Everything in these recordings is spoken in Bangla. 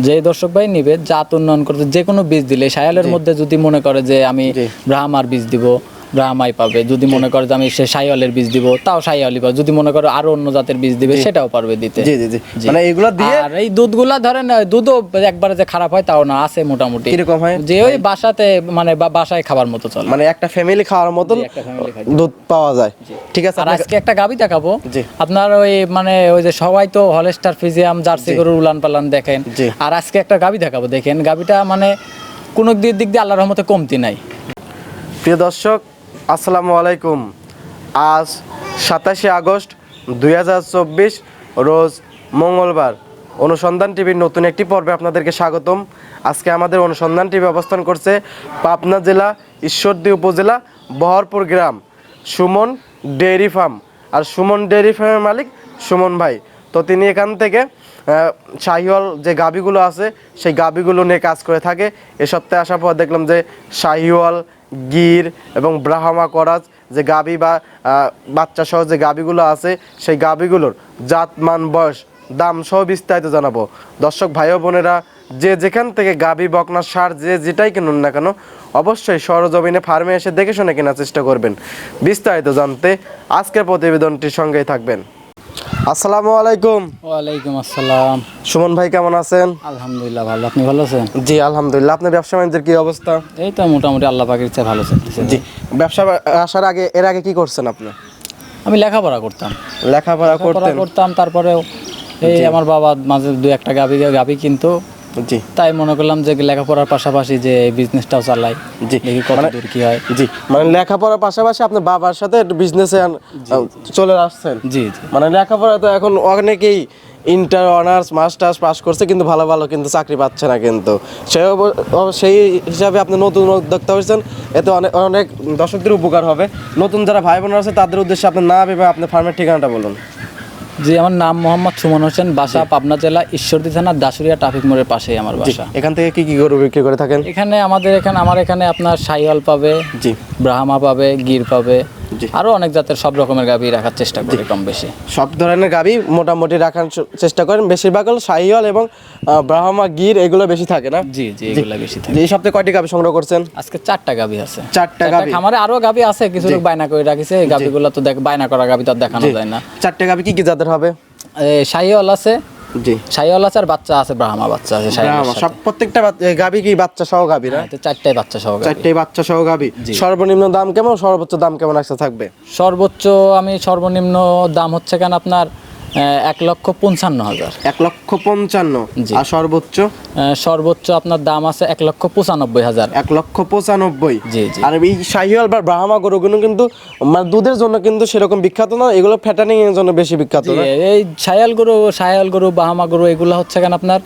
যে দর্শক ভাই নিবে জাত উন্নয়ন করতে যে কোনো বীজ দিলে শায়ালের মধ্যে যদি মনে করে যে আমি ব্রাহ্মার বীজ দিব, ব্রাহ্মাই পাবে। যদি মনে করে যে আমি সে শাইওয়ালের বীজ দিব, তাও শাইওয়ালই পাবে। যদি মনে করে আরো অন্য জাতের বীজ দিবে, সেটাও পারবে দিতে। জি জি জি, মানে এগুলা দিয়ে। আর এই দুধগুলা ধরেন দুধও একবারে যে খারাপ হয় তাও না, আছে মোটামুটি। কিরকম হয়? যে ওই বাসাতে মানে বাসায় খাবার মতো চলে, মানে একটা ফ্যামিলি খাওয়ার মতন দুধ পাওয়া যায়। ঠিক আছে, আর আজকে একটা গাবি দেখাবো আপনার। ওই মানে ওই যে সবাই তো হলস্টার ফ্রিজিয়াম জার্সি গরুর উলান পালান দেখেন, আর আজকে একটা গাবি দেখাবো। দেখেন গাবিটা মানে কোনো দিক দিয়ে আল্লাহর রহমতে কমতি নাই। প্রিয় দর্শক, আসসালামু আলাইকুম। আজ 27শে আগস্ট 2024 রোজ মঙ্গলবার। অনুসন্ধান টিভির নতুন একটি পর্বে আপনাদেরকে স্বাগতম। আজকে আমাদের অনুসন্ধান টিভি অবস্থান করছে পাবনা জেলা ঈশ্বরদী উপজেলা বহরপুর গ্রাম, সুমন ডেয়ারি ফার্ম। আর সুমন ডেয়ারি ফার্মের মালিক সুমন ভাই। তো তিনি এখান থেকে শাহিওয়াল যে গাবিগুলো আছে সেই গাবিগুলো নিয়ে কাজ করে থাকে। এ সপ্তাহে আসার পর দেখলাম যে শাহিওয়াল, গির এবং ব্রাহ্মা করাজ যে গাবি বা বাচ্চা সহ যে গাবিগুলো আছে সেই গাবিগুলোর জাত, মান, বয়স, দাম সহ বিস্তারিত জানাবো। দর্শক ভাই ও বোনেরা, যে যেখান থেকে গাবি, বকনা, ষাঁড় যে যেটাই কিনুন না কেন, অবশ্যই সরজমিনে ফার্মে এসে দেখে শুনে কেনার চেষ্টা করবেন। বিস্তারিত জানতে আজকের প্রতিবেদনটির সঙ্গেই থাকবেন। আসসালামু আলাইকুম। ওয়ালাইকুম আসসালাম। সুমন ভাই কেমন আছেন? আলহামদুলিল্লাহ ভালো, আপনি ভালো আছেন? জি আলহামদুলিল্লাহ। আপনার ব্যবসা বাণিজ্যের কি অবস্থা? এই তো মোটামুটি আল্লাহ পাকের ইচ্ছায় ভালো চলতেছে। জি, ব্যবসা আসার আগে এর আগে কি করছেন আপনি? আমি লেখাপড়া করতাম। লেখাপড়া করতাম, তারপরেও এই আমার বাবা মাঝে দু একটা গাবি কিন্তু, জি, তাই মনে করলাম যে লেখাপড়ার পাশাপাশি যে বিজনেসটাও চালাই, জি, দেখি কত দূর কি হয়। জি, মানে লেখাপড়ার পাশাপাশি আপনার বাবার সাথে বিজনেসে চলে আসছেন। জি জি, মানে লেখাপড়া তো এখন অনেকেই ইন্টার, অনার্স, মাস্টার্স পাস করছে কিন্তু ভালো ভালো কিন্তু চাকরি পাচ্ছে না। কিন্তু সেই হিসাবে আপনি নতুন উদ্যোক্তা হয়েছেন, এতে অনেক অনেক দর্শকদের উপকার হবে। নতুন যারা ভাই বোনেরা আছে তাদের উদ্দেশ্যে আপনি না ভেবে আপনার ফার্মের ঠিকানাটা বলুন। জি, আমার নাম মোহাম্মদ সুমন হোসেন, বাসা পাবনা জেলা ঈশ্বরদী থানা দাসুরিয়া ট্রাফিক মোড়ের পাশেই আমার বাসা। এখান থেকে কি কি গরু বিক্রি করে থাকেন? আমার এখানে আপনার শাহিওয়াল পাবে, জি, ব্রাহ্মা পাবে, গির পাবে, আরো অনেক জাতের সব রকমের গাভী রাখার চেষ্টা করি কম বেশি। সব ধরনের গাভী মোটামুটি রাখার চেষ্টা করেন। বেশিরভাগ হলো শাহিওয়াল এবং ব্রাহ্মা, গির এগুলো বেশি থাকে না? জি জি, এগুলো বেশি থাকে। এই সপ্তাহে কয়টি গাভী সংগ্রহ করছেন? আজকে 4টা গাভী আছে। 4টা গাভী? খামারে আরো গাভী আছে, কিছু লোক বায়না করে রাখিছে। এই গাভীগুলো তো বায়না করা গাভী তো দেখানো যায় না। 4টা গাভী কি কি জাতের হবে? শাহিওয়াল আছে, জি, শাহিওয়াল আছে, আর বাচ্চা আছে, ব্রাহ্মা বাচ্চা আছে। সব প্রত্যেকটা গাভী কি বাচ্চা সহ গাভী না? 4টাই বাচ্চা সহ। 4টাই বাচ্চা সহ গাভী। সর্বনিম্ন দাম কেমন, সর্বোচ্চ দাম কেমন আসতে থাকবে? সর্বনিম্ন দাম হচ্ছে কেন আপনার 1,55,000। 1,55,000। আর সর্বোচ্চ আপনার দাম আছে 1,95,000। 1,95,000। জি জি। আর এই শাহিওয়াল বা ব্রাহ্মা গরুগুলো কিন্তু মানে দুধের জন্য কিন্তু সেরকম বিখ্যাত না, এগুলো ফ্যাটানিং এর জন্য বেশি বিখ্যাত। এই শাহিওয়াল গরু, ব্রাহ্মা গরু এগুলো হচ্ছে কেন আপনার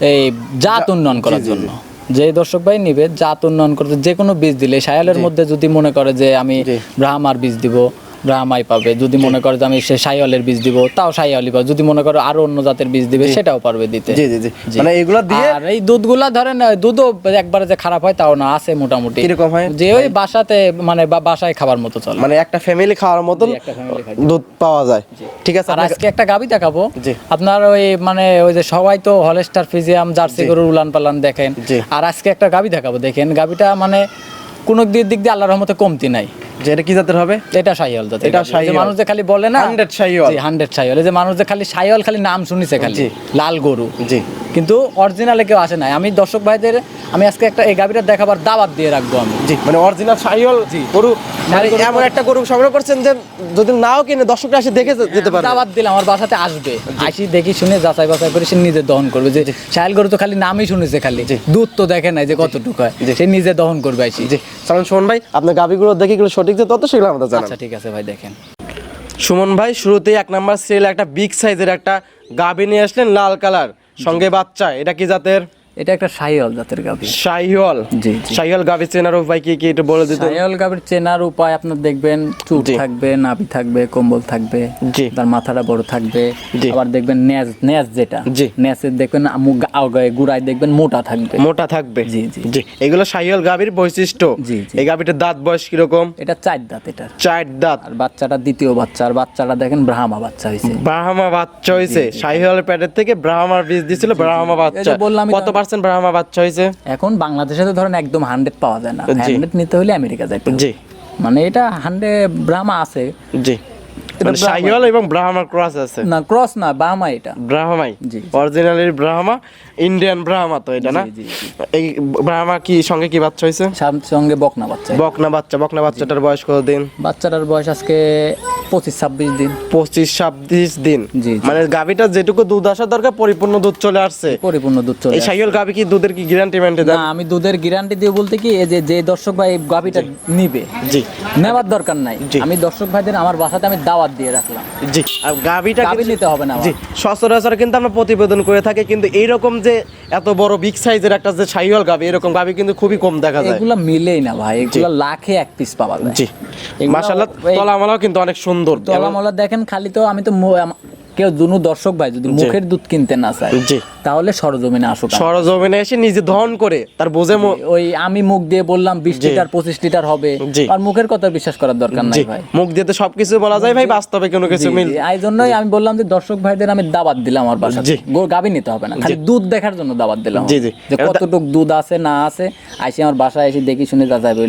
এই জাত উন্নয়ন করার জন্য। যে দর্শক ভাই নিবে জাত উন্নয়ন করতে যে কোনো বীজ দিলে, শায়ালের মধ্যে যদি মনে করে যে আমি ব্রাহ্মার বীজ দিব, ব্রাহ্মাই পাবে। যদি মনে করে যে আমি সে শাইওয়ালের বীজ দিব, তাও শাইওয়ালই পাবে। যদি মনে করে আরো অন্য জাতের বীজ দিবে, সেটাও পারবে দিতে। জি জি জি, মানে এগুলা দিয়ে। আর এই দুধগুলা ধরেন দুধও একবারে যে খারাপ হয় তাও না, আছে মোটামুটি। কিরকম হয়? যে ওই বাসাতে মানে বাসায় খাবার মতো চলে, মানে একটা ফ্যামিলি খাওয়ার মতন দুধ পাওয়া যায়। ঠিক আছে, আর আজকে একটা গাবি দেখাবো আপনার। ওই যে সবাই তো হলস্টার ফ্রিজিয়াম জার্সি গরুর উলান পালান দেখেন, আর আজকে একটা গাবি দেখাবো। দেখেন গাবিটা মানে কোনো দিক দিয়ে আল্লাহর রহমতে কমতি নাই। যে এটা কি জাতের হবে? এটা শাহিওয়াল জাতের। এটা শাহিওয়াল। মানুষ যে খালি বলে না 100 শাহিওয়াল। জি, 100 শাহিওয়াল। এই যে মানুষ যে খালি শাহিওয়াল খালি নাম শুনিছে, খালি লাল গরু, জি, কিন্তু অরিজিনালে কেউ আসে নাই। আমি দর্শক ভাইদের আমি আজকে একটা এই গাবিটা দেখাবার দাওয়াত দিয়ে রাখবো আমি। জি, মানে অরিজিনাল শাহিওয়াল গরু। মানে এমন একটা গরু সংগ্রহ করছেন যে যদি নাও কিনে দর্শকরা এসে দেখে যেতে পারে। দাওয়াত দিলাম, আমার বাসাতে আসবে, আসি দেখি শুনে যাচাই বাছাই করে সে নিজে দহন করবে। যে শাহিওয়াল গরু তো খালি নামই শুনেছে, খালি দুধ তো দেখে নাই যে কতটুকু হয়, সে নিজে দহন করবে আসি। জি, চলুন সুমন ভাই, আপনার গাবিগুলো দেখি এগুলো সঠিক যে তত সেগুলো আমাদের জানান। আচ্ছা ঠিক আছে ভাই, দেখেন সুমন ভাই শুরুতেই 1 নাম্বার সিরিয়াল একটা বিগ সাইজের একটা গাবি নিয়ে আসলেন, লাল কালার, সঙ্গে বাচ্চা। এটা কি জাতের? এটা একটা শাহিওয়াল জাতের গাভী। শাহিওয়াল, জি জি। শাহিওয়াল গাভী চেনার উপায় কি কি একটু বলে দিতেন? শাহিওয়াল গাভীর চেনার উপায় আপনার দেখবেন চুট জি। থাকবে, নাভি থাকবে, কম্বল থাকবে, জি। তার মাথাটা বড় থাকবে, জি। আবার দেখবেন নেজ, নেজ যেটা জি। নেজের দেখবেন আগায় গুড়ায় দেখবেন মোটা থাকবে। মোটা থাকবে। জি জি। জি, এগুলো শাহিওয়াল গাভীর বৈশিষ্ট্য। জি জি। এই গাভীটার দাঁত বয়স কিরকম? এটা 4 দাঁত এটার। 4 দাঁত। আর বাচ্চাটা দ্বিতীয় বাচ্চা, আর বাচ্চাটা দেখেন ব্রাহ্মা বাচ্চা হয়েছে। ব্রাহ্মা বাচ্চা হয়েছে, শাহিওয়ালের পেটের থেকে ব্রাহ্মার বীজ দিছিল, ব্রাহ্মা বাচ্চা। বললাম কত পার্সেন্ট ব্রাহ্মা বাচ্চা হয়েছে? এখন বাংলাদেশে তো ধরেন একদম 100 পাওয়া যায় না, জি। 100 নিতে হলে আমেরিকা যাইতে হবে। জি। মানে এটা 100 ব্রাহ্মা আছে, জি, মানে শাহিওয়াল এবং ব্রাহ্মার ক্রস আছে। না ক্রস না, ব্রাহ্মা এটা। ব্রাহ্মাই জি। অরিজিনালি ব্রাহ্মা, ইন্ডিয়ান ব্রাহ্মা তো এটা না? জি, জি, জি। এই ব্রাহ্মা কি সঙ্গে কি বাচ্চা হয়েছে? সঙ্গে বকনা বাচ্চা। বকনা বাচ্চা। বকনা বাচ্চাটার বয়স কত দিন? বাচ্চাটার বয়স আজকে 25-26 দিন। 25-26 দিন। জি, জি। মানে গাভীটা যেটুকু দুধ আসা দরকার পরিপূর্ণ দুধ চলে আসছে। পরিপূর্ণ দুধ চলে এই আসে। শাহিওয়াল গাভী কি দুধের কি গ্যারান্টি মেন্টে দেন? না, আমি দুধের গ্যারান্টি দিয়ে বলতে কি, এই যে দর্শক ভাই এই গাভীটা নিবে, জি। নেওয়ার দরকার নাই। জি। আমি দর্শক ভাইদের আমার বাসাতে আমি দাওয়াত দিয়ে রাখলাম, জি, আর গাভীটা গাভী নিতে হবে না আমার। জি, সচরাচর কিন্তু আমরা প্রতিবেদন করে থাকি, কিন্তু এইরকম যে এত বড় বিগ সাইজের একটা যে শাহিওয়াল গাভী, এরকম গাভী কিন্তু খুবই কম দেখা যায়। এগুলা মিলেই না ভাই, এগুলা লাখে এক পিস পাওয়া যায়। জি, এগুলা মাশাআল্লাহ এই তলামালাও কিন্তু অনেক সুন্দর। তলামলা দেখেন, খালি তো আমি তো কেউ দুনু দর্শক ভাই যদি জি। মুখের দুধ কিনতে না চায়, জি। তাহলে সরজমিনে আসুক। সরজমিনে এসে নিজে দহন করে তার বোঝে ওই আমি মুখ দিয়ে বললাম 20 লিটার 25 লিটার হবে, জি। আর মুখের কথা বিশ্বাস করার দরকার নাই জি, ভাই। মুখ দিয়ে তো সবকিছু বলা যায় ভাই, বাস্তবে কোনো কিছু মিল। এই জন্যই আমি বললাম যে দর্শক ভাইদের আমি দাওয়াত দিলাম আমার বাসাতে। জি। গাভী নিতে হবে না, খালি দুধ দেখার জন্য দাওয়াত দিলাম। জি, জি। যে কতটুক দুধ আছে না আছে, আইসে আমার বাসায় এসে দেখি শুনে যাচাই বলে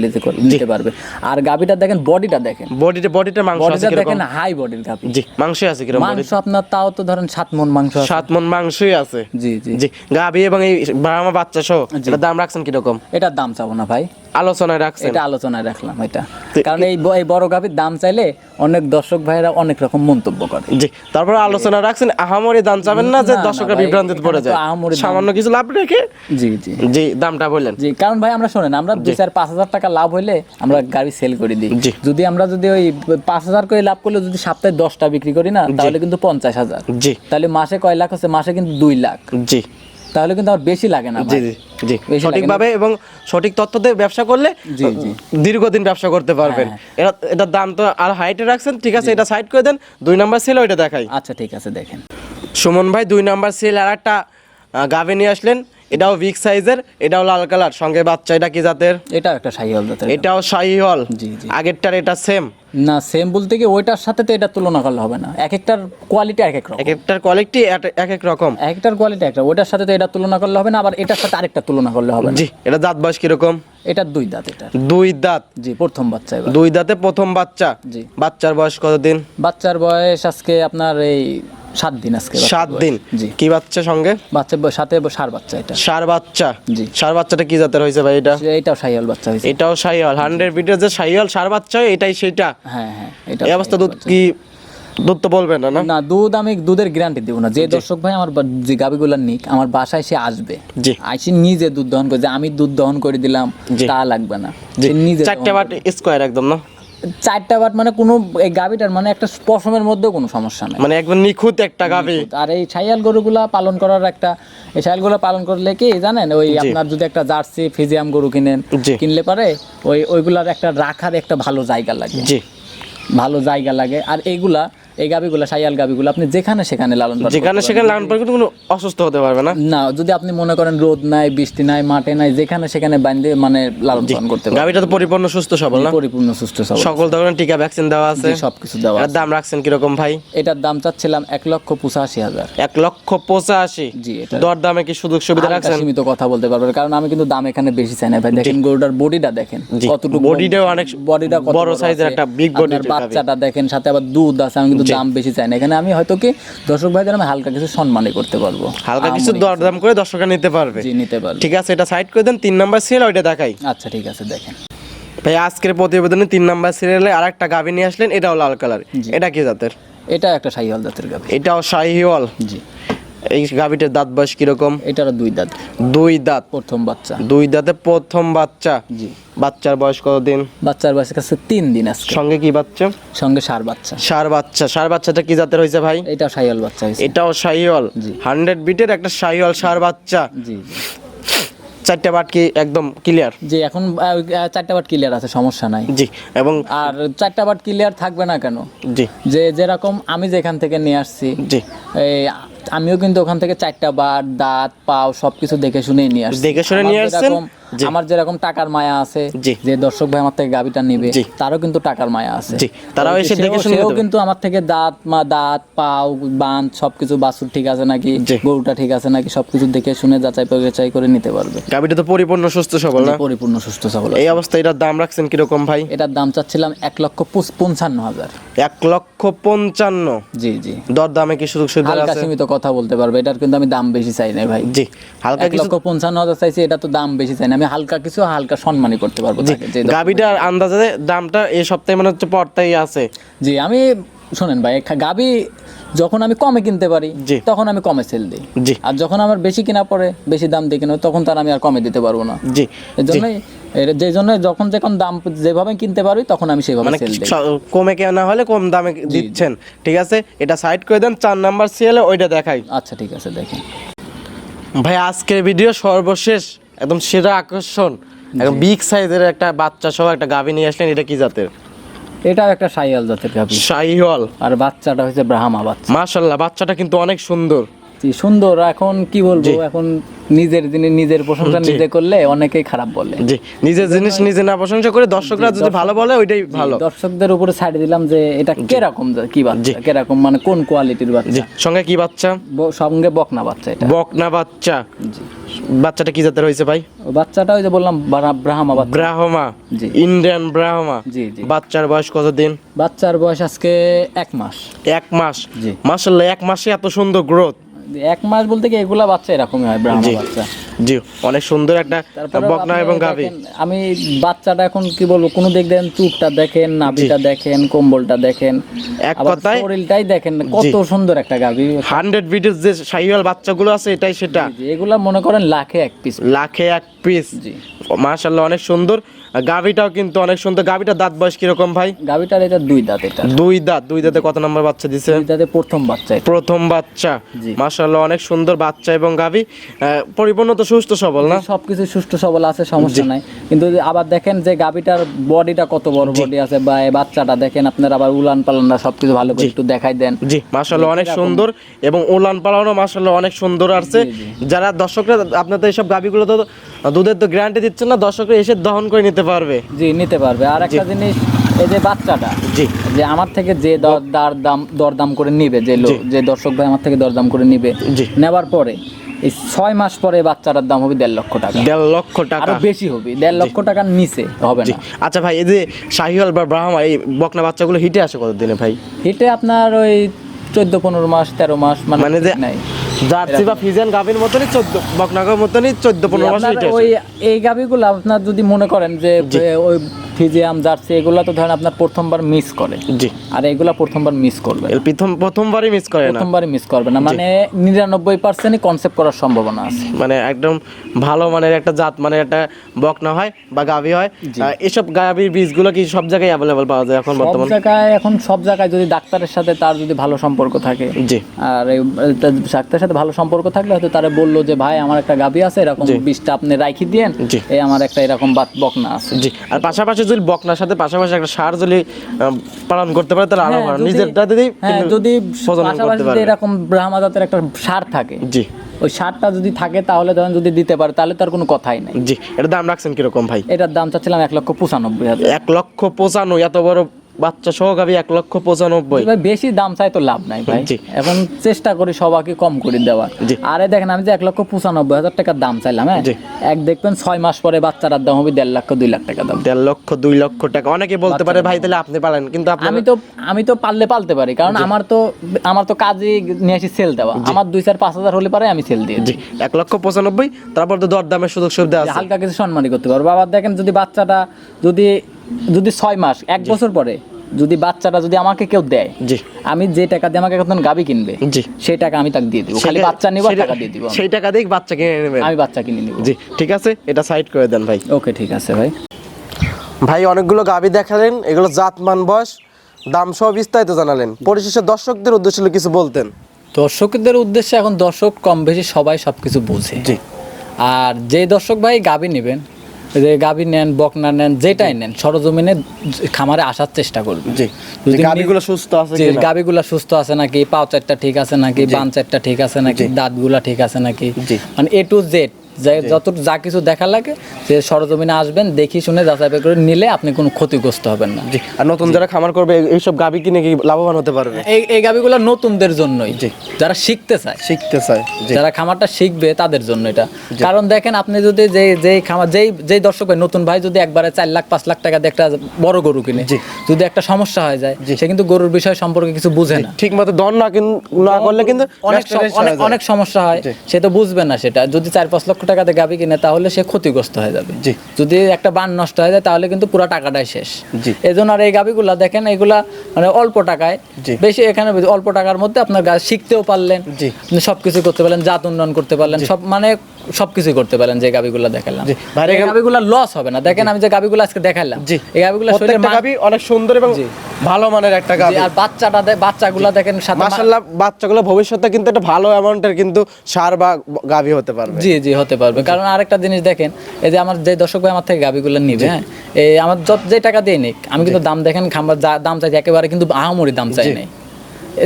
নিতে পারবে। আর গাভীটা দেখেন, বডিটা দেখেন, বডিটা মাংস আছে বডিটা কিরকম? দেখেন হাই বডির গাভী। জি, মাংস আছে কিরকম? মাংস আপনার তাও তো ধরেন 7 মণ মাংস আছে। 7 মণ মাংসই আছে। জি জি। জি, গাভী এবং এই ব্রাহ্মা বাচ্চা সহ এটার দাম রাখছেন কিরকম? এটার দাম চাবো না ভাই, আলোচনায় রাখছেন? এটা আলোচনায় রাখলাম এটা, কারণ এই বড় গাভীর দাম চাইলে অনেক দর্শক ভাইরা অনেক রকম মন্তব্য করে। জি, তারপর আলোচনা রাখছেন, আহামরি দাম চাবেন না যে না, না দর্শকরা ভাই, বিভ্রান্তিতে পড়ে এখানে যায়। তো আহামরি দাম- সামান্য কিছু লাভ রেখে জি জি জি দামটা বললেন। জি, কারণ ভাই আমরা শোনেন, আমরা 2-4-5 হাজার টাকা লাভ হইলে আমরা গাড়ি সেল করে দিই। জি। যদি ওই 5,000 করে লাভ করলে যদি সপ্তাহে 10টা বিক্রি করি না, তাহলে কিন্তু 50,000। জি। তাহলে মাসে কয় লাখ হচ্ছে? মাসে কিন্তু 2 লাখ। জি তাহলে কিন্তু আমার বেশি লাগে না জি ভাই। জি জি, বেশি লাগে সঠিকভাবে এবং সঠিক তথ্য দিয়ে ব্যবসা করলে জি, জি। দীর্ঘদিন ব্যবসা করতে পারবেন। হ্যাঁ। এটার দাম তো আর হাইটে রাখছেন, ঠিক আছে, এটা সাইড করে দেন। 2 নাম্বার সেল ওইটা দেখাই। আচ্ছা ঠিক আছে, দেখেন। সুমন ভাই 2 নাম্বার সেল আর একটা গাভী নিয়ে আসলেন, এটাও বিগ সাইজের, এটাও লাল কালার, সঙ্গে বাচ্চা। এটা কি জাতের? এটা একটা শাহিওয়াল জাতের। এটাও শাহিওয়াল। জি, জি। আগেরটার এটা সেম? না, সেম বলতে কি ওইটার সাথে তো এটা তুলনা করলে হবে না, এক একটার কোয়ালিটি এক এক রকম। এক একটার কোয়ালিটি এক এক রকম। এক একটার কোয়ালিটি একটা, ওইটার সাথে তো এটা তুলনা করলে হবে না, আবার এটার সাথে আরেকটা তুলনা করলে হবে না। জি, এটা দাঁত বয়স কিরকম? এটা 2 দাঁত এটা। 2 দাঁত। জি, প্রথম বাচ্চা এবার। 2 দাঁতে প্রথম বাচ্চা। জি। বাচ্চার বয়স কতদিন? বাচ্চার বয়স আজকে আপনার এই 7 দিন আজকে। 7 দিন। জি। কি বাচ্চা সঙ্গে? বাচ্চার সাথে ষাঁড় বাচ্চা এটা। ষাঁড় বাচ্চা। জি। ষাঁড় বাচ্চাটা কি জাতের হয়েছে ভাই এটা? এটাও শাহিওয়াল বাচ্চা হয়েছে। এটাও শাহিওয়াল। 100 বিটের যে শাহিওয়াল ষাঁড় বাচ্চা হয়, এটাই সেটা। হ্যাঁ হ্যাঁ, এটা এই অবস্থা দুধ কি দুধ তো বলবেন না? না, আমি দুধের গ্যারান্টি দেবো না। যে দর্শক ভাই আমার যে গাবিগুলা নিক, আমার বাসায় সে আসবে, জি। আইসে নিজে দুধ দহন করে, যে আমি দুধ দহন করে দিলাম জি। তা লাগবে না। জি, সে নিজে 4টা বাট স্কয়ার একদম না? 4টা বাট মানে কোনো এই গাবিটার মানে একটা পশমের মধ্যেও কোনো সমস্যা নাই। মানে একদম নিখুঁত একটা গাভী। আর এই ছাইয়াল গরুগুলা পালন করার একটা, এই ছাইয়ালগুলা পালন করলে কি জানেন, ওই আপনার যদি একটা জার্সি ফিজিয়াম গরু জি। কিনলে পারে, ওইগুলার একটা রাখার একটা ভালো জায়গা লাগে। জি, ভালো জায়গা লাগে। আর এই গাবিগুলা, শাইয়াল গাবিগুলা আপনি যেখানে সেখানে লালন পালন যেখানে করতে সেখানে লালন পালন করতে কোনো অসুস্থ হতে পারবে না। না, যদি আপনি মনে করেন রোদ নাই, বৃষ্টি নাই, মাঠে নাই, যেখানে সেখানে বাঁধে মানে লালন পালন করতে পারবেন। গাভীটা তো পরিপূর্ণ সুস্থ সবল না? পরিপূর্ণ সুস্থ সবল, সকল ধরনের টিকা ভ্যাকসিন দেওয়া আছে, সবকিছু দেওয়া এর আছে। দাম রাখছেন কিরকম ভাই? এটার দাম চাচ্ছিলাম 1,85,000। 1,85,000। জি, এটা দর দামে কি সুযোগ সুবিধা হালকা রাখছেন? সীমিত কথা বলতে পারবেন, কারণ আমি কিন্তু দাম এখানে বেশি চাই না ভাই। দেখেন গরুটার বডিটা দেখেন জি। কতটুকু, বডিটাও অনেক বডিটা কত বড় সাইজের আছে। একটা big body আপনার র গাভী। বাচ্চাটা দেখেন, সাথে আবার দুধ আছে। আমি কিন্তু দাম বেশি চাই না এখানে। আমি হয়তো কি দর্শক ভাইদের আমি হালকা কিছু সম্মানই করতে পারবো, হালকা কিছু দরদাম করে দর্শকরা নিতে পারবে। জি, নিতে পারবে। ঠিক আছে, এটা সাইড করে দেন। 3 নাম্বার সিরিয়াল ওইটা দেখাই। আচ্ছা ঠিক আছে, দেখেন ভাই আজকের প্রতিবেদনে 3 নাম্বার সিরিয়ালে আরেকটা গাভী নিয়ে আসলেন, এটাও লাল কালার। এটা কি জাতের? এটা একটা শাহিওয়াল জাতের গাভী। এটাও শাহিওয়াল। জি। এই গাভীটার দাঁত বয়স কিরকম? এটারও 2 দাঁত, 2 দাঁত। প্রথম বাচ্চা। 2 দাঁতে প্রথম বাচ্চা। জি। বাচ্চার বয়স কতদিন? বাচ্চার বয়স কাছে 3 দিন আজকে। সঙ্গে কি বাচ্চা? সঙ্গে ষাঁড় বাচ্চা। ষাঁড় বাচ্চা। ষাঁড় বাচ্চাটা কি জাতের হয়েছে ভাই? এটা শাহিওয়াল বাচ্চা হয়েছে। এটাও শাহিওয়াল। জি। 100 বিটের একটা শাহিওয়াল ষাঁড় বাচ্চা। জি জি। চারটা বাট কি একদম ক্লিয়ার? জি এখন চারটা বাট ক্লিয়ার আছে, সমস্যা নাই। জি, এবং আর চারটা বাট ক্লিয়ার থাকবে না কেন? জি, যে যেরকম আমি যেখান থেকে নিয়ে আসছি, জি, এই আমিও কিন্তু ওখান থেকে চারটা বাট, দাঁত, পাও সবকিছু দেখে শুনে নিয়ে আসছি। দেখে শুনে নিয়ে আসছেন। জি, আমার যেরকম টাকার মায়া আছে, জি, যে দর্শক ভাই আমার থেকে গাবিটা নিবে, জি, তারও কিন্তু টাকার মায়া আছে। জি, তারাও এসে দেখে শুনে সেও নিতে কিন্তু আমার থেকে দাঁত, পাও, বাঁধ সবকিছু, বাছুর ঠিক আছে নাকি, জি, গরুটা ঠিক আছে নাকি, সবকিছু দেখে শুনে যাচাই করে নিতে পারবে। গাবিটা তো পরিপূর্ণ সুস্থ সবল না? পরিপূর্ণ সুস্থ সবল। এই অবস্থায় এটার দাম রাখছেন কিরকম ভাই? এটার দাম চাচ্ছিলাম 1,55,000। 1,55,000? জি জি। দর দামে কি সুযোগ সুবিধা হালকা আছে? সীমিত কথা বলতে পারবে, এটার কিন্তু আমি দাম বেশি চাই না ভাই। জি, হালকা কিছু 1,55,000 চাইছি, এটা তো দাম বেশি চাই না, আমি হালকা কিছু হালকা সম্মানই করতে পারবো তাকে। যে গাবিটার আন্দাজে দামটা এই সপ্তাহে মনে হচ্ছে পড়তাই আছে। জি আমি শোনেন ভাই, গাবি যখন আমি কমে কিনতে পারি জি, তখন আমি কমে সেল দিই। জি, আর যখন আমার বেশি কিনা পড়ে, বেশি দাম দিয়ে কিনা, তখন তার আমি আর কমে দিতে পারবো না। জি, যে জন্য যখন দাম যেভাবে কিনতে পারি তখন আমি সেভাবে মানে সেল দিই। কমে কেনা হলে কম দামে দিচ্ছেন। ঠিক আছে, এটা সাইড করে দেন। 4 নাম্বার সিএলে ওইটা দেখাই। আচ্ছা ঠিক আছে, দেখেন ভাই আজকের ভিডিও সর্বশেষ একদম সেরা আকর্ষণ, একদম বিগ সাইজের একটা বাচ্চা সহ একটা গাভী নিয়ে আসলেন। এটা কি জাতের? এটাও একটা শাহিওয়াল জাতের গাভী। শাহিওয়াল। আর বাচ্চাটা হচ্ছে ব্রাহ্মা বাচ্চা। মাশাআল্লাহ, বাচ্চাটা কিন্তু অনেক সুন্দর। জি সুন্দর। এখন কি বলবো, এখন নিজের প্রশংসা নিজে করলে অনেকেই খারাপ বলে। জি, নিজের জিনিস নিজে না প্রশংসা করে দর্শকরা যদি ভালো বলে ওইটাই ভালো। দর্শকদের উপরে ছাড় দিলাম যে এটা কিরকম, কি বাচ্চা, কিরকম মানে কোন কোয়ালিটির বাচ্চা। সঙ্গে কি বাচ্চা? সঙ্গে বকনা বাচ্চা। এটা বকনা বাচ্চা। জি। বাচ্চাটা কি জাতের হয়েছে ভাই? বাচ্চাটা ওই যে বললাম ব্রাহ্মা বাচ্চা। ব্রাহ্মা। জি, ইন্ডিয়ান ব্রাহ্মা। জি জি। বাচ্চার বয়স কতদিন? বাচ্চার বয়স আজকে 1 মাস। 1 মাস? জি। মাশাআল্লাহ, 1 মাসে এত সুন্দর গ্রোথ। 1 মাস বলতে কি এগুলা বাচ্চা এরকমই হয়, ব্রাহ্মা বাচ্চা। জি, অনেক সুন্দর একটা বকনা এবং গাভী। আমি বাচ্চাটা এখন কি বলবো, কোন দিক দেখেন, চুপটা দেখেন, নাভিটা দেখেন, কম্বলটা দেখেন, এক কথায় শরীরটাই দেখেন কত সুন্দর একটা গাভী। 100 ভিডিও যে শাহিওয়াল বাচ্চাগুলো আছে এটাই সেটা। এগুলা মনে করেন লাখে 1 পিস। লাখে 1 পিস। জি মাশাআল্লাহ, অনেক সুন্দর। গাভীটাও কিন্তু অনেক সুন্দর। গাভীটার দাঁত বয়স কিরকম ভাই? গাভীটার এটা 2 দাঁত। এটা 2 দাঁত। 2 দাঁতে কত নম্বর বাচ্চা দিছে? 2 দাঁতে প্রথম বাচ্চা। প্রথম বাচ্চা। জি। মাশাআল্লাহ, অনেক সুন্দর বাচ্চা এবং গাভী পরিপূর্ণ তো সুস্থ সবল না? সবকিছু সুস্থ সবল আছে, সমস্যা নাই। কিন্তু আবার দেখেন যে গাভীটার বডিটা কত বড় বডি আছে, বা এই বাচ্চাটা দেখেন আপনার, আবার উলান পালানটা সবকিছু ভালো করে একটু দেখাই দেন। জি, মাশাআল্লাহ অনেক সুন্দর এবং উলান পালানো মাশাআল্লাহ অনেক সুন্দর আছে। যারা দর্শকরা, আপনার তো এইসব গাভীগুলো তো দুধের তো গ্যারান্টি দিচ্ছেন না, দর্শকরা এসে দহন করে নিতে পারবে। জি নিতে পারবে। আর একটা জিনিস, এই যে বাচ্চাটা, জি, যে আমার থেকে যে দরদাম করে নিবে, যে দর্শক ভাই আমার থেকে দরদাম করে নিবে, জি, নেবার পরে এই 6 মাস পরে বাচ্চাটার দাম হবে 1.5 লক্ষ টাকা। 1.5 লক্ষ টাকা? আরো বেশি হবে, 1.5 লক্ষ টাকার নিচে হবে না। আচ্ছা ভাই, এই যে শাহিওয়াল বা ব্রাহ্মা এই বকনা বাচ্চাগুলো হিটে আসে কতদিনে ভাই? হিটে আপনার ওই 14-15 মাস, 13 মাস, মানে যে নাই। জার্সি বা ফিজিয়ান গাভীর মতনই 14 বকনাগার মতনই 14-15 মাস হিটে আসে। ওই এই গাভীগুলো আপনার যদি মনে করেন যে ওই ফিজিয়াম, জার্সি, এগুলা তো ধরেন আপনার প্রথমবার মিস করে। জি। আর এগুলা প্রথমবার মিস করবে না। প্রথমবারই মিস করে না? প্রথমবারই মিস করবে না, মানে 99%ই কনসেপ্ট করার সম্ভাবনা আছে। মানে একদম ভালো মানের একটা জাত, মানে একটা বকনা হয় বা গাভী হয়। এসব গাভীর বীজগুলো কি সব জায়গায় অ্যাভেলেবল পাওয়া যায় এখন বর্তমানে? সব জায়গায় যদি ডাক্তারের সাথে তার যদি ভালো সম্পর্ক থাকে, জি, আর ডাক্তারের সাথে ভালো সম্পর্ক থাকলে হয়তো তারা বললো যে ভাই আমার একটা গাভী আছে, এরকম বীজটা আপনি রাখি দিয়েন, এই আমার একটা এরকম বকনা আছে। জি। আর পাশাপাশি যদি বকনার সাথে পাশাপাশি একটা ষাঁড় যদি পালন করতে পারে তাহলে আরো ভালো। নিজেরটা যদি পাশাপাশি এরকম ব্রাহ্মা জাতের একটা ষাঁড় থাকে, জি, ওই ষাঁড়টা যদি থাকে তাহলে ধরেন যদি দিতে পারে তাহলে তার কোনো কথাই নাই। জি। এটার দাম রাখছেন কিরকম ভাই? এটার দাম চাচ্ছিলাম 1,95,000। 1,95,000? এত বড় বাচ্চা সহ গাভী 1,95,000? বেশি দাম চাই তো লাভ নাই ভাই। এখন চেষ্টা করি সবাইকে কম করে দেওয়ার। আরে দেখেন, আমি যে 1,95,000 টাকার দাম চাইলাম, হ্যাঁ, দেখবেন 6 মাস পরে বাচ্চাটার দাম হবে 1.5 লক্ষ 2 লাখ টাকা দাম। 1.5 লক্ষ 2 লক্ষ টাকা? অনেকে বলতে পারে ভাই তাহলে আপনি পালেন, কিন্তু আমি তো পারলে পালতে পারি, কারণ আমার তো কাজে নিয়ে আসি সেল দেওয়া। আমার 2-4-5 হাজার হলে পারে আমি সেল দিয়ে। 1,95,000, তারপর তো দরদামের সুযোগ সুবিধা আছে, হালকা কিছু সম্মানই করতে পারবো। আবার দেখেন, যদি বাচ্চাটা যদি 6 মাস 1 বছর পরে যদি বাচ্চাটা যদি আমাকে কেউ দেয়, আমি যে টাকা দিয়ে আমাকে এখন গাভী কিনবে, সেই টাকা আমি তাকে দিয়ে দিব। খালি বাচ্চা নিব, টাকা দিয়ে দিব। সেই টাকা দিয়ে বাচ্চা কিনে নেবেন? আমি বাচ্চা কিনে নিব। জি, ঠিক আছে, এটা সাইড করে দেন ভাই। ওকে, ঠিক আছে ভাই। ভাই অনেকগুলো গাভী দেখালেন, এগুলো জাত, মান, বয়স, দাম সব বিস্তারিত জানালেন। পরিশেষে দর্শকদের উদ্দেশ্যে কিছু বলতেন? দর্শকদের উদ্দেশ্যে, এখন দর্শক কম বেশি সবাই সবকিছু বোঝে। জি। আর যে দর্শক ভাই গাভী নেবেন, যে গাভী নেন বকনা নেন যেটাই নেন, সরজমিনে খামারে আসার চেষ্টা করবেন। জি, যদি গাভীগুলো সুস্থ আছে যে কিনা? গাভীগুলা সুস্থ আছে নাকি, পাও চারটা ঠিক আছে নাকি, বান চারটা ঠিক আছে নাকি, দাঁতগুলা ঠিক আছে নাকি, জি। মানে এ টু জেড যত যা কিছু দেখা লাগে যে সরজমিনে আসবেন, দেখি শুনে যাচাই করে নিলে আপনি কোনো ক্ষতিগ্রস্ত হবেন না। জি, আর নতুন যারা খামার করবে এইসব গাভী কিনে কি লাভবান হতে পারবে? এই গাভীগুলো নতুনদের জন্যই, জি। যারা শিখতে চায়, শিখতে চায়। জি, যারা খামারটা শিখবে তাদের জন্য এটা। কারণ দেখেন আপনি যদি যেই খামার যেই দর্শক ভাই নতুন ভাই যদি একবারে 4 লাখ 5 লাখ টাকা দিয়ে একটা বড় গরু কিনে, জি। যদি একটা সমস্যা হয়ে যায়, সে কিন্তু গরুর বিষয় সম্পর্কে কিছু বুঝে না। ঠিক মতো দর না করলে কিন্তু অনেক সমস্যা হয়, সে তো বুঝবে না সেটা। যদি 4-5 লক্ষ টাকা দিয়ে গাভী কিনে তাহলে সে ক্ষতিগ্রস্ত হয়ে যাবে। জি। যদি একটা বান নষ্ট হয়ে যায় তাহলে কিন্তু পুরো টাকাটাই শেষ। জি। এই জন্য আর এই গাভীগুলা দেখেন, এগুলা মানে অল্প টাকায়, জি। বেশি এখানে অল্প টাকার মধ্যে আপনার শিখতেও পারলেন, জি। আপনি সবকিছু করতে পারলেন, জাত উন্নয়ন করতে পারলেন, সব মানে সবকিছু করতে পারলেন যে গাভীগুলা দেখালাম। জি। ভাই, এই গাভীগুলা লস হবে না। দেখেন আমি যে গাভীগুলো আজকে দেখালাম, জি। এই গাভীগুলা প্রত্যেকটা গাভী অনেক সুন্দর এবং ভালো মানের একটা গাভী। আর বাচ্চাগুলা দেখেন সাথে মাশাআল্লাহ, বাচ্চাগুলো ভবিষ্যতে কিন্তু একটা ভালো অ্যামাউন্টের কিন্তু সার বা গাভী হতে পারবে। জি জি হতে পারবে। কারণ আরেকটা জিনিস দেখেন, এই যে আমার যে দর্শক ভাই আমার থেকে গাভীগুলো নিবে, হ্যাঁ, এই আমার যে টাকা দিয়ে নিক, আমি কিন্তু দাম দেখেন খাম্বার দাম চাইছি একেবারে কিন্তু আহামরি দাম চাই নাই।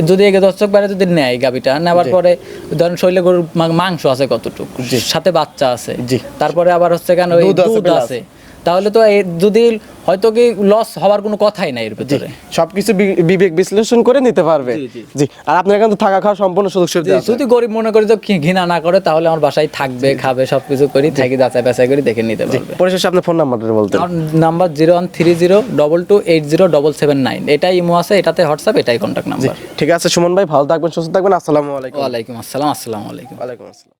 যদি এই দর্শক বাইরে যদি নেয় গাভীটা নেওয়ার পরে ধরেন শৈলে গরুর মাংস আছে কতটুকু, সাথে বাচ্চা আছে, জি। তারপরে আবার হচ্ছে কেন ওই দুধ আছে, তাহলে তো যদি হয়তো কি লস হওয়ার কোনো কথাই নাই এর ভিতরে। সবকিছু বিবেক বিশ্লেষণ করে নিতে পারবে। জি, আর আপনার কিন্তু থাকা খাওয়া সম্পূর্ণ সুযোগ সুবিধা আছে। যদি গরিব মনে করে যে ঘৃণা না করে তাহলে আমার বাসায় থাকবে, খাবে, সবকিছু করি, থাকি যাচাই বাছাই করে দেখে নিতে পারবে। পরিশেষে আপনার ফোন নাম্বারটা বলতেন। আমার নাম্বার 013022807779, এটাই ইমো আছে, এটাতে হোয়াটসঅ্যাপ, এটাই কন্ট্যাক্ট নাম্বার। ঠিক আছে সুমন ভাই, ভালো থাকবেন, সুস্থ থাকবেন। আসসালামু আলাইকুম। ওয়ালাইকুম আসসালাম। আসসালামু আলাইকুম। ওয়ালাইকুম আসসালাম।